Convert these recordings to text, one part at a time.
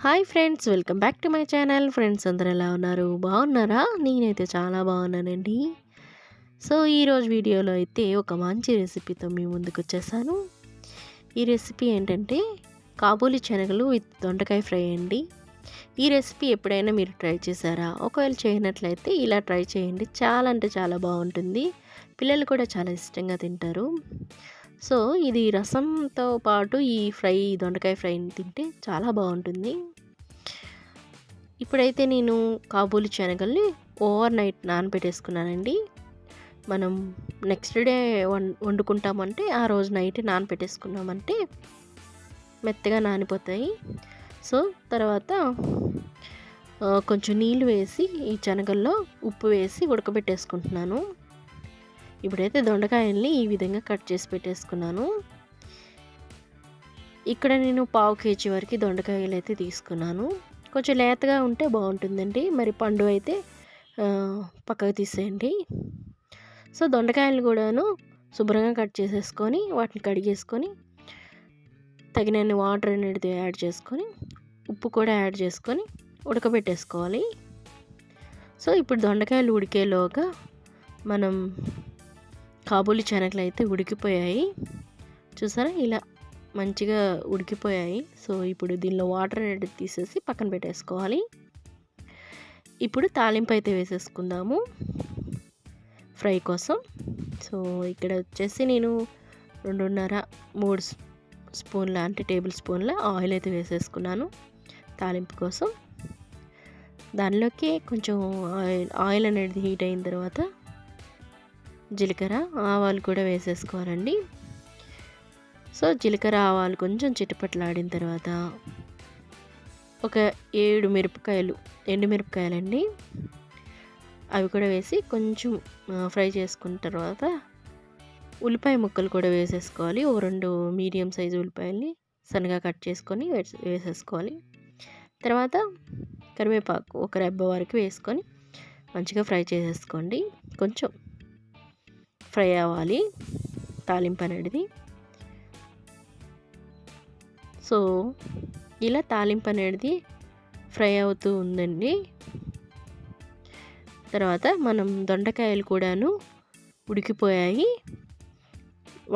Hi friends, welcome back to my channel. Friends అందరూ ఎలా ఉన్నారు? బాగున్నారా? నేనైతే చాలా బాగున్నానండి. సో ఈరోజు వీడియోలో అయితే ఒక మంచి రెసిపీతో మీ ముందుకు వచ్చేసాను. ఈ రెసిపీ ఏంటంటే కాబూలి శనగలు విత్ దొండకాయ ఫ్రై అండి. ఈ రెసిపీ ఎప్పుడైనా మీరు ట్రై చేశారా? ఒకవేళ చేయనట్లయితే ఇలా ట్రై చేయండి. చాలా అంటే చాలా బాగుంటుంది. పిల్లలు కూడా చాలా ఇష్టంగా తింటారు. సో ఇది రసంతో పాటు ఈ దొండకాయ ఫ్రైని తింటే చాలా బాగుంటుంది. ఇప్పుడైతే నేను కాబూలి శనగల్ని ఓవర్ నైట్ నానబెట్టేసుకున్నానండి. మనం నెక్స్ట్ డే వండుకుంటామంటే ఆ రోజు నైట్ నానబెట్టేసుకున్నామంటే మెత్తగా నానిపోతాయి. సో తర్వాత కొంచెం నీళ్ళు వేసి ఈ శనగల్లో ఉప్పు వేసి ఉడకబెట్టేసుకుంటున్నాను. ఇప్పుడైతే దొండకాయల్ని ఈ విధంగా కట్ చేసి పెట్టేసుకున్నాను. ఇక్కడ నేను 1/2 కేజీ వరకు దొండకాయలు అయితే తీసుకున్నాను. కొంచెం లేతగా ఉంటే బాగుంటుందండి. మరి పండు అయితే పక్కకు తీసేయండి. సో దొండకాయలు కూడాను శుభ్రంగా కట్ చేసేసుకొని వాటిని కడిగేసుకొని తగినన్ని వాటర్ అనేది యాడ్ చేసుకొని ఉప్పు కూడా యాడ్ చేసుకొని ఉడకబెట్టేసుకోవాలి. సో ఇప్పుడు దొండకాయలు ఉడికేలోగా మనం కాబూలి శనగలు అయితే ఉడికిపోయాయి. చూసారా, ఇలా మంచిగా ఉడికిపోయాయి. సో ఇప్పుడు దీనిలో వాటర్ అనేది తీసేసి పక్కన పెట్టేసుకోవాలి. ఇప్పుడు తాలింపు అయితే వేసేసుకుందాము ఫ్రై కోసం. సో ఇక్కడ వచ్చేసి నేను 2.5-3 స్పూన్ల అంటే టేబుల్ స్పూన్ల ఆయిల్ అయితే వేసేసుకున్నాను తాలింపు కోసం. దానిలోకి కొంచెం ఆయిల్ అనేది హీట్ అయిన తర్వాత జీలకర్ర ఆవాలు కూడా వేసేసుకోవాలండి. సో జీలకర్ర ఆవాలు కొంచెం చిటపట్లాడిన తర్వాత ఒక 7 మిరపకాయలు, ఎండుమిరపకాయలండి, అవి కూడా వేసి కొంచెం ఫ్రై చేసుకున్న తర్వాత ఉల్లిపాయ ముక్కలు కూడా వేసేసుకోవాలి. ఓ 2 మీడియం సైజు ఉల్లిపాయల్ని సన్నగా కట్ చేసుకొని వేసేసుకోవాలి. తర్వాత కరివేపాకు ఒక రెబ్బ వరకు వేసుకొని మంచిగా ఫ్రై చేసేసుకోండి. కొంచెం ఫ్రై అవ్వాలి తాలింపు అనేది. సో ఇలా తాలింపు అనేది ఫ్రై అవుతూ ఉందండి. తర్వాత మనం దొండకాయలు కూడాను ఉడికిపోయాయి.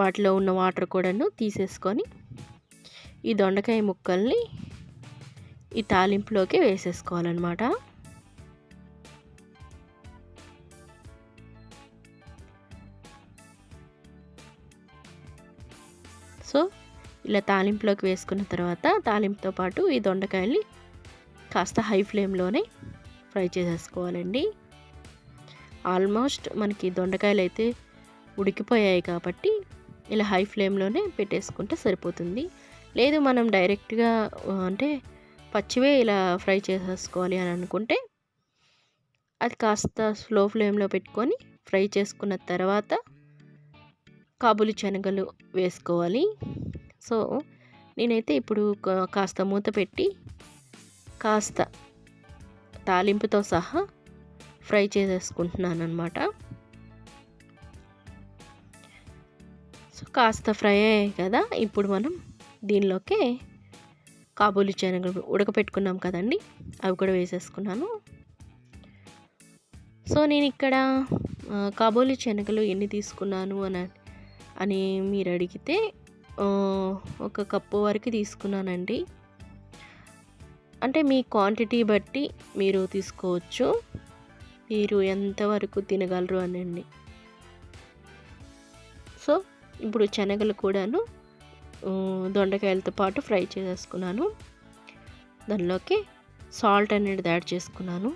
వాటిలో ఉన్న వాటర్ కూడాను తీసేసుకొని ఈ దొండకాయ ముక్కల్ని ఈ తాలింపులోకి వేసేసుకోవాలన్నమాట. సో ఇలా తాలింపులోకి వేసుకున్న తర్వాత తాలింపుతో పాటు ఈ దొండకాయల్ని కాస్త హై ఫ్లేమ్లోనే ఫ్రై చేసేసుకోవాలండి. ఆల్మోస్ట్ మనకి దొండకాయలు అయితే ఉడికిపోయాయి కాబట్టి ఇలా హై ఫ్లేమ్లోనే పెట్టేసుకుంటే సరిపోతుంది. లేదు మనం డైరెక్ట్గా అంటే పచ్చివే ఇలా ఫ్రై చేసేసుకోవాలి అని అనుకుంటే అది కాస్త స్లో ఫ్లేమ్లో పెట్టుకొని ఫ్రై చేసుకున్న తర్వాత కాబూలి శనగలు వేసుకోవాలి. సో నేనైతే ఇప్పుడు కాస్త మూత పెట్టి కాస్త తాలింపుతో సహా ఫ్రై చేసేసుకుంటున్నాను అనమాట. సో కాస్త ఫ్రై అయ్యాయి కదా, ఇప్పుడు మనం దీనిలోకి కాబూలి శనగలు ఉడకపెట్టుకున్నాం కదండి, అవి కూడా వేసేసుకున్నాను. సో నేను ఇక్కడ కాబూలి శనగలు ఎన్ని తీసుకున్నాను అని మీరు అడిగితే 1 కప్పు వరకు తీసుకున్నానండి. అంటే మీ క్వాంటిటీ బట్టి మీరు తీసుకోవచ్చు, మీరు ఎంతవరకు తినగలరు అనండి. సో ఇప్పుడు శనగలు కూడాను దొండకాయలతో పాటు ఫ్రై చేసేసుకున్నాను. దానిలోకి సాల్ట్ అనేది యాడ్ చేసుకున్నాను.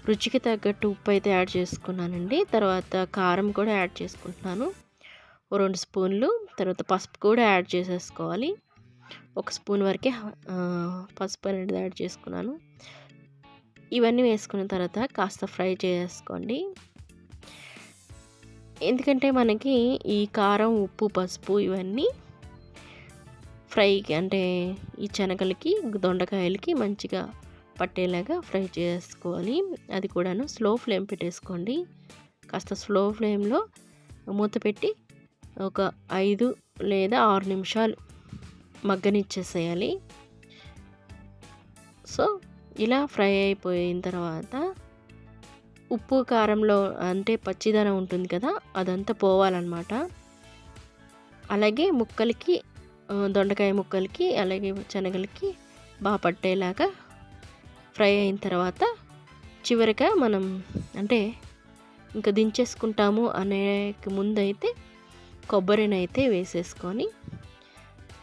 రుచికి తగ్గట్టు ఉప్పు అయితే యాడ్ చేసుకున్నానండి. తర్వాత కారం కూడా యాడ్ చేసుకుంటున్నాను 2 స్పూన్లు. తర్వాత పసుపు కూడా యాడ్ చేసేసుకోవాలి. 1 స్పూన్ వరకే పసుపు అనేది యాడ్ చేసుకున్నాను. ఇవన్నీ వేసుకున్న తర్వాత కాస్త ఫ్రై చేసుకోండి. ఎందుకంటే మనకి ఈ కారం, ఉప్పు, పసుపు ఇవన్నీ ఫ్రైకి అంటే ఈ శనగలకి దొండకాయలకి మంచిగా పట్టేలాగా ఫ్రై చేసుకోవాలి. అది కూడాను స్లో ఫ్లేమ్ పెట్టేసుకోండి. కాస్త స్లో ఫ్లేమ్లో మూత పెట్టి ఒక 5 లేదా 6 నిమిషాలు మగ్గనిచ్చేసేయాలి. సో ఇలా ఫ్రై అయిపోయిన తర్వాత ఉప్పు కారంలో అంటే పచ్చిదనం ఉంటుంది కదా, అదంతా పోవాలన్నమాట. అలాగే ముక్కలకి దొండకాయ ముక్కలకి అలాగే శనగలకి బాగా పట్టేలాగా ఫ్రై అయిన తర్వాత చివరిగా మనం అంటే ఇంకా దించేసుకుంటాము అనే ముందైతే కొబ్బరినైతే వేసేసుకొని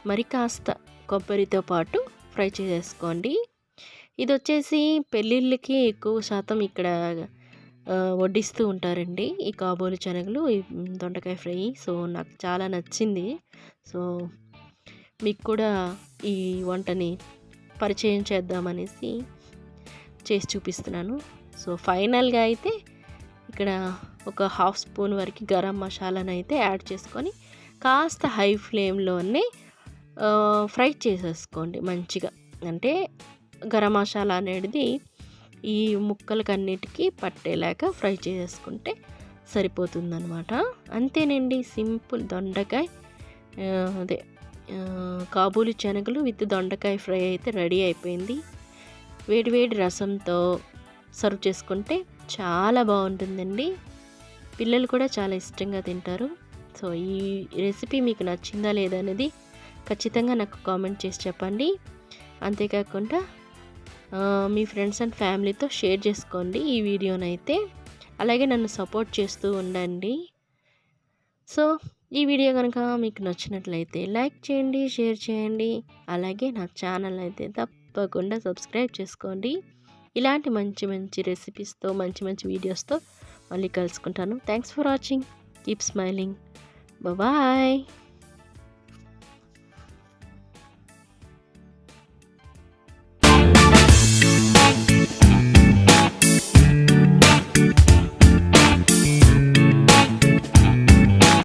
మరి కాస్త కొబ్బరితో పాటు ఫ్రై చేసేసుకోండి. ఇది వచ్చేసి పెళ్ళిళ్ళకి ఎక్కువ శాతం ఇక్కడ వడ్డిస్తూ ఉంటారండి ఈ కాబోలి శనగలు, ఈ దొండకాయ ఫ్రై. సో నాకు చాలా నచ్చింది. సో మీకు కూడా ఈ వంటని పరిచయం చేద్దామనేసి చేసి చూపిస్తున్నాను. సో ఫైనల్గా అయితే ఇక్కడ ఒక హాఫ్ స్పూన్ వరకు గరం మసాలాను అయితే యాడ్ చేసుకొని కాస్త హై ఫ్లేమ్లోనే ఫ్రై చేసేసుకోండి మంచిగా. అంటే గరం మసాలా అనేది ఈ ముక్కలకన్నిటికీ పట్టేలాగా ఫ్రై చేసేసుకుంటే సరిపోతుందన్నమాట. అంతేనండి, సింపుల్ దొండకాయ అదే కాబూలి శనగలు విత్ దొండకాయ ఫ్రై అయితే రెడీ అయిపోయింది. వేడివేడి రసంతో సర్వ్ చేసుకుంటే చాలా బాగుంటుందండి. పిల్లలు కూడా చాలా ఇష్టంగా తింటారు. సో ఈ రెసిపీ మీకు నచ్చిందా లేదా అనేది ఖచ్చితంగా నాకు కామెంట్ చేసి చెప్పండి. అంతేకాకుండా మీ ఫ్రెండ్స్ అండ్ ఫ్యామిలీతో షేర్ చేసుకోండి ఈ వీడియోనైతే. అలాగే నన్ను సపోర్ట్ చేస్తూ ఉండండి. సో ఈ వీడియో కనుక మీకు నచ్చినట్లయితే లైక్ చేయండి, షేర్ చేయండి. అలాగే నా ఛానల్ అయితే తప్పకుండా సబ్స్క్రైబ్ చేసుకోండి. ఇలాంటి మంచి మంచి రెసిపీస్తో మంచి మంచి వీడియోస్తో మళ్ళీ కలుసుకుంటాను. Thanks for watching. Keep smiling. Bye.